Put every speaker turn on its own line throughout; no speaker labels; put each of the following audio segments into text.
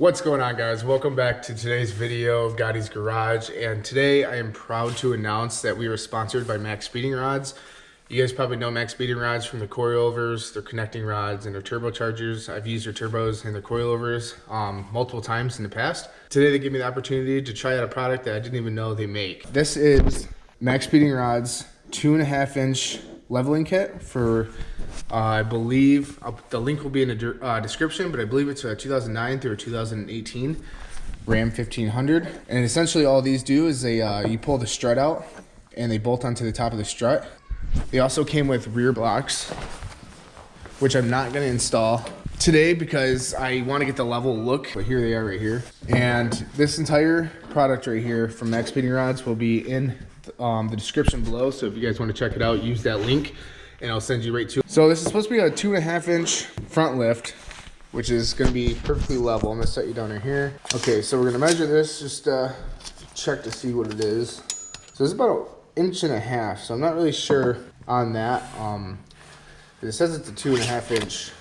What's going on, guys? Welcome back to today's video of Gotti's Garage, and today I am proud to announce that we are sponsored by Maxpeedingrods. You guys probably know Maxpeedingrods from the coilovers, their connecting rods, and their turbochargers. I've used their turbos and their coilovers multiple times in the past. Today they gave me the opportunity to try out a product that I didn't even know they make. This is Maxpeedingrods 2.5-inch leveling kit for I believe the link will be in the description, but I believe it's a 2009 through a 2018 Ram 1500. And essentially all these do is they you pull the strut out and they bolt onto the top of the strut. They also came with rear blocks, which I'm not going to install today because I want to get the level look. But here they are right here. And this entire product right here from Maxpeedingrods will be in the description below. So if you guys want to check it out, use that link and I'll send you right to it. So this is supposed to be a 2.5-inch front lift, which is going to be perfectly level. I'm going to set you down right here. Okay, so we're going to measure this just check to see what it is. So it's about 1.5 inches. So I'm not really sure on that. It says it's a 2.5-inch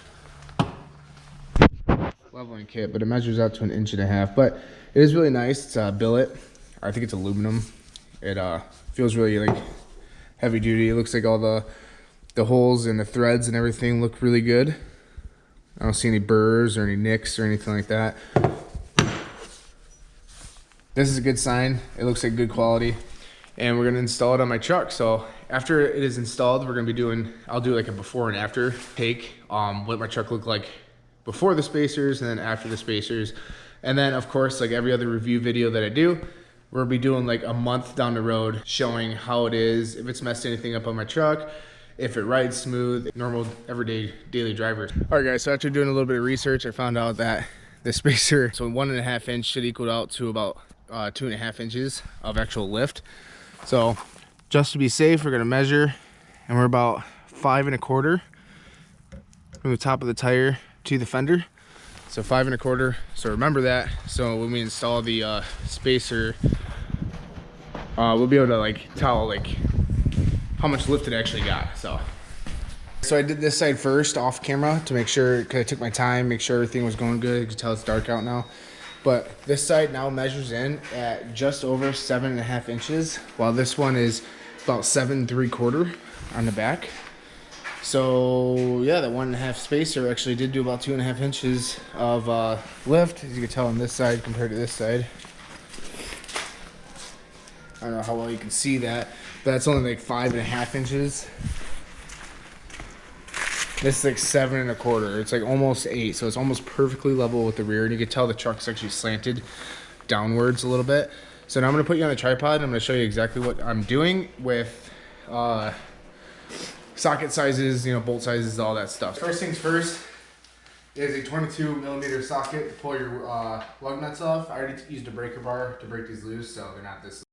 leveling kit, but it measures out to 1.5 inches. But it is really nice. It's a billet. I think it's aluminum. It feels really like heavy duty. It looks like all the holes and the threads and everything look really good. I don't see any burrs or any nicks or anything like that. This is a good sign. It looks like good quality. And we're gonna install it on my truck. So after it is installed, we're gonna be doing, I'll do like a before and after take, what my truck looked like before the spacers and then after the spacers. And then of course, like every other review video that I do, we'll be doing like a month down the road, showing how it is, if it's messed anything up on my truck, if it rides smooth, normal everyday daily drivers. All right guys, so after doing a little bit of research, I found out that the spacer, so 1.5 inch should equal out to about 2.5 inches of actual lift. So just to be safe, we're gonna measure, and we're about 5.25 from the top of the tire to the fender. So 5.25, so remember that. So when we install the spacer, we'll be able to like tell like how much lift it actually got. So I did this side first off camera to make sure, because I took my time, make sure everything was going good. You can tell it's dark out now. But this side now measures in at just over 7.5 inches, while this one is about 7.75 on the back. So yeah, that 1.5 spacer actually did do about 2.5 inches of lift, as you can tell on this side compared to this side. I don't know how well you can see that, but that's only like 5.5 inches. This is like 7.25. It's like almost 8, so it's almost perfectly level with the rear, and you can tell the truck's actually slanted downwards a little bit. So now I'm gonna put you on the tripod, and I'm gonna show you exactly what I'm doing with socket sizes, you know, bolt sizes, all that stuff. First things first is a 22mm socket to pull your lug nuts off. I already used a breaker bar to break these loose, so they're not this.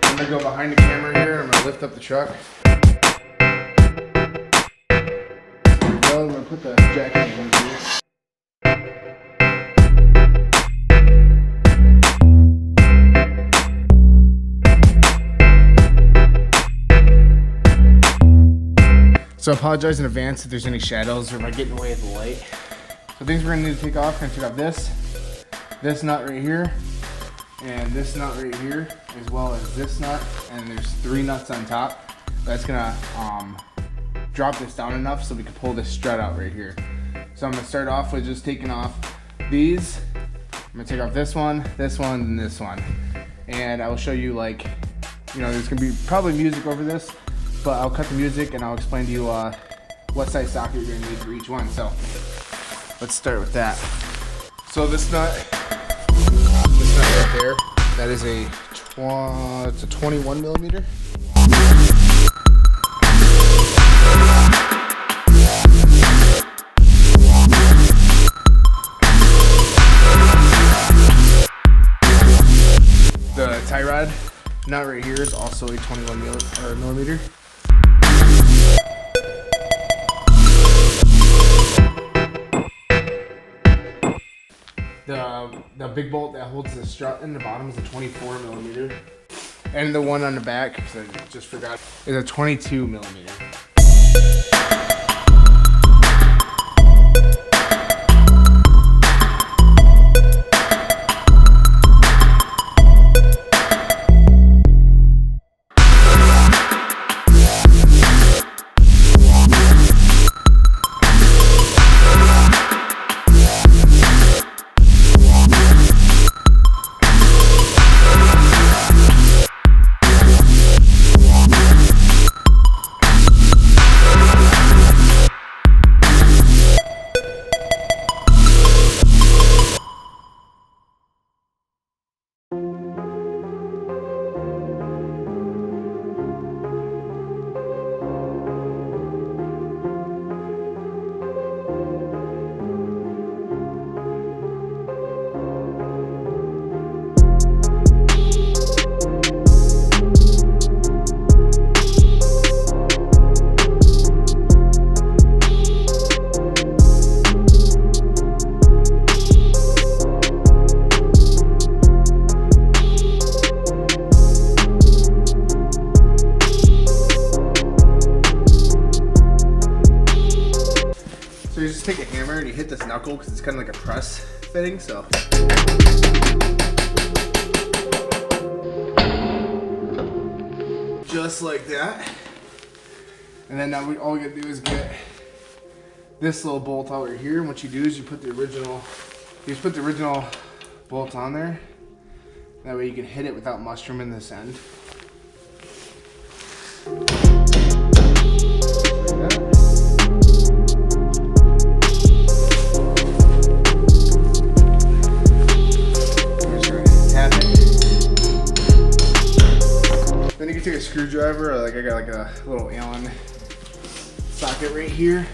I'm gonna go behind the camera here. I'm gonna lift up the truck. I'm gonna put the jack in here. So I apologize in advance if there's any shadows or if I get in the way of the light. So things we're gonna need to take off. We're gonna take off this nut right here, and this nut right here, as well as this nut, and there's 3 nuts on top. That's gonna drop this down enough so we can pull this strut out right here. So I'm gonna start off with just taking off these. I'm gonna take off this one, and this one. And I will show you, like, you know, there's gonna be probably music over this, but I'll cut the music and I'll explain to you what size socket you're gonna need for each one. So let's start with that. So this nut right there, that is it's a 21mm. The tie rod nut right here is also a 21mm. The big bolt that holds the strut in the bottom is a 24mm. And the one on the back, because I just forgot, is a 22mm. this knuckle because it's kind of like a press fitting, so. Just like that. And then now all we gotta do is get this little bolt out right here. And what you do is you put the original bolt on there. That way you can hit it without mushrooming this end. Then you can take a screwdriver, or like I got like a little Allen socket right here.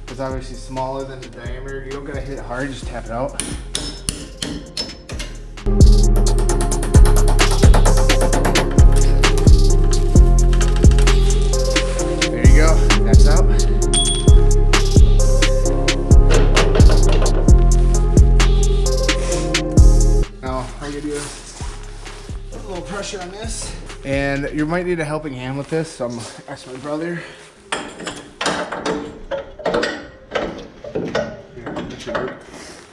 It's obviously smaller than the diameter. You don't gotta hit it hard, just tap it out. There you go, that's out. Now all you do is put a little pressure on this. And you might need a helping hand with this, so I'm gonna ask my brother.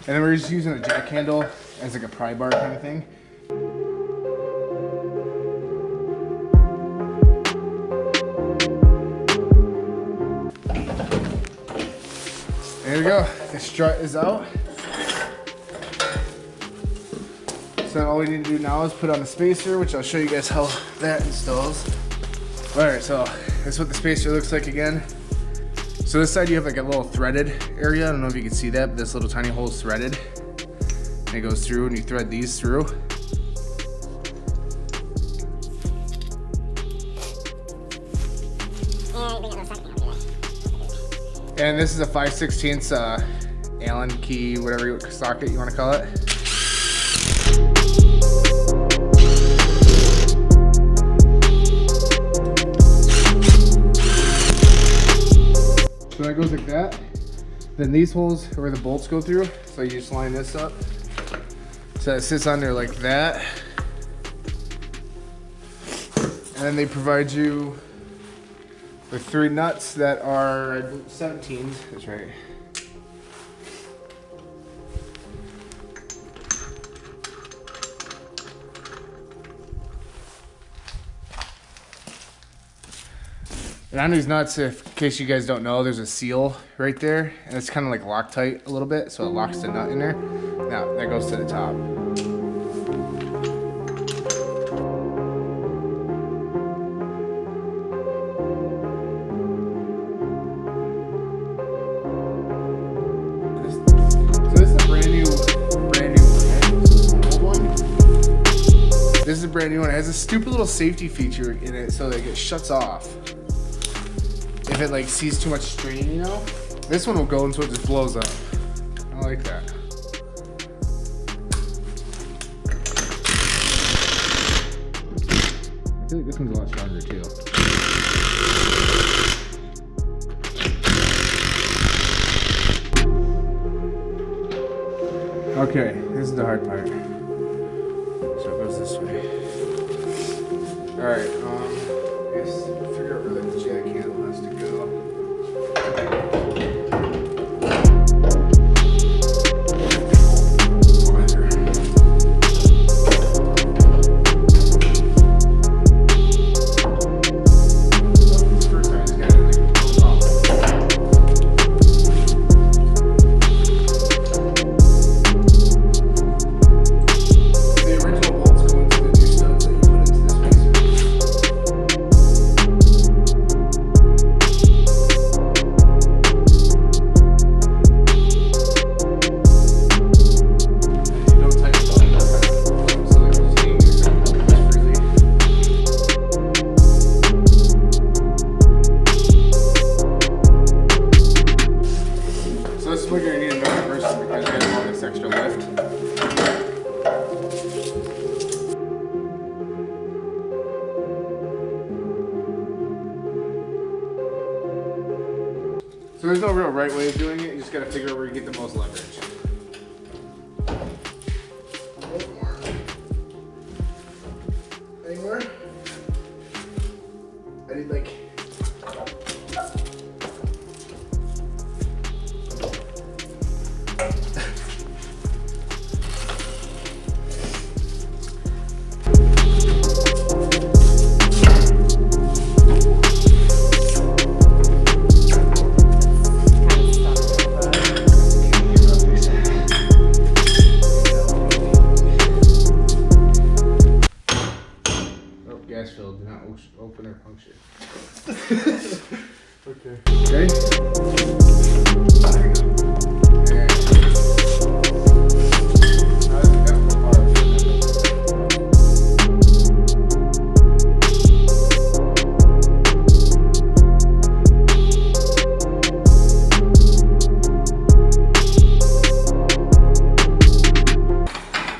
And then we're just using a jack handle as like a pry bar kind of thing. There we go, the strut is out. So all we need to do now is put on the spacer, which I'll show you guys how that installs. All right, so this is what the spacer looks like again. So this side you have like a little threaded area. I don't know if you can see that, but this little tiny hole is threaded. And it goes through and you thread these through. And this is a 5/16 Allen key, whatever socket you want to call it. So that goes like that. Then these holes are where the bolts go through. So you just line this up. So it sits on there like that. And then they provide you with 3 nuts that are 17s. That's right. And on these nuts, in case you guys don't know, there's a seal right there, and it's kind of like Loctite a little bit, so it locks the nut in there. Now, that goes to the top. So this is a brand new one. This is an old one. This is a brand new one. It has a stupid little safety feature in it, so that it shuts off if it like sees too much strain, you know. This one will go until it just blows up. I like that. I feel like this one's a lot stronger too. Okay, this is the hard part. So it goes this way. All right, I guess figure out where the jack handle has to go. So there's no real right way of doing it. You just gotta figure out where you get the most leverage. Anywhere? I need like Gas filled, do not open or puncture. Okay. Ready?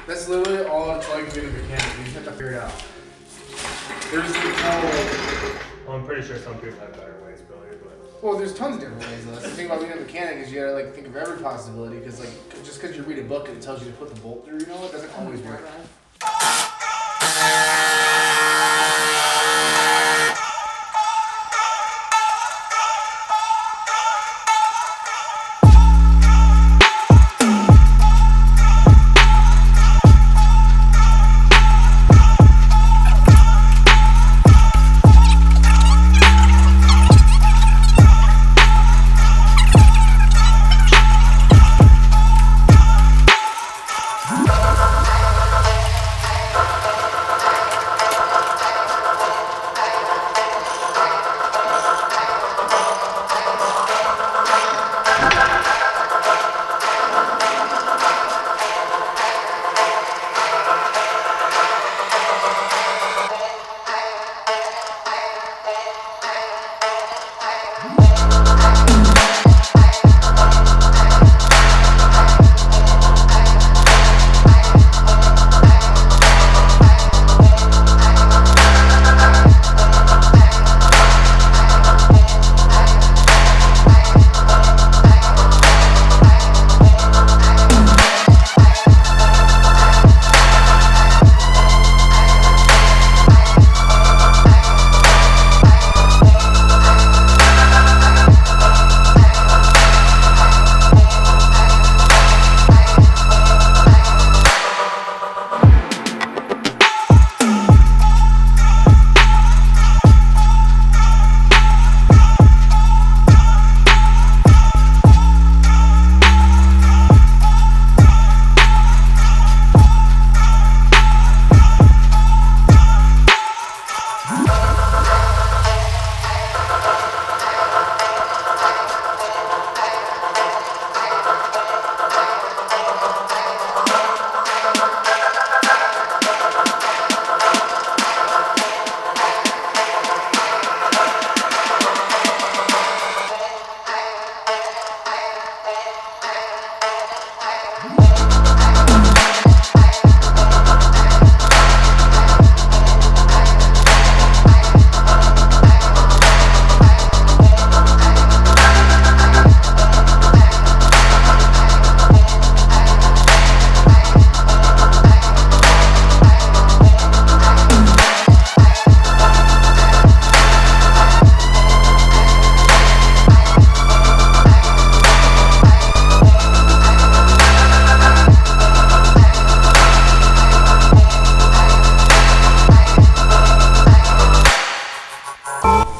That's literally all it's like being a mechanic. You just have to figure it out. There's
well, I'm pretty sure some people have better ways, Billy, but...
Well, there's tons of different ways. Though. The thing about being a mechanic is you gotta like think of every possibility, because like just because you read a book and it tells you to put the bolt through, you know, it doesn't always work.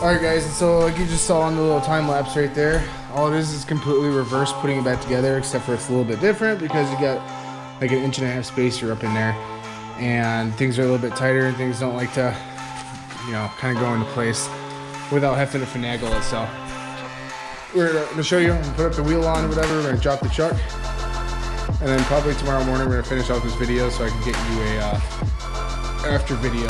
Alright guys, and so like you just saw on the little time lapse right there, all it is completely reverse putting it back together, except for it's a little bit different because you got like 1.5 inch spacer up in there and things are a little bit tighter and things don't like to, you know, kind of go into place without having to finagle it. So we're going to show you, I'm gonna put up the wheel on or whatever, we're going to drop the chuck, and then probably tomorrow morning we're going to finish off this video so I can get you a after video.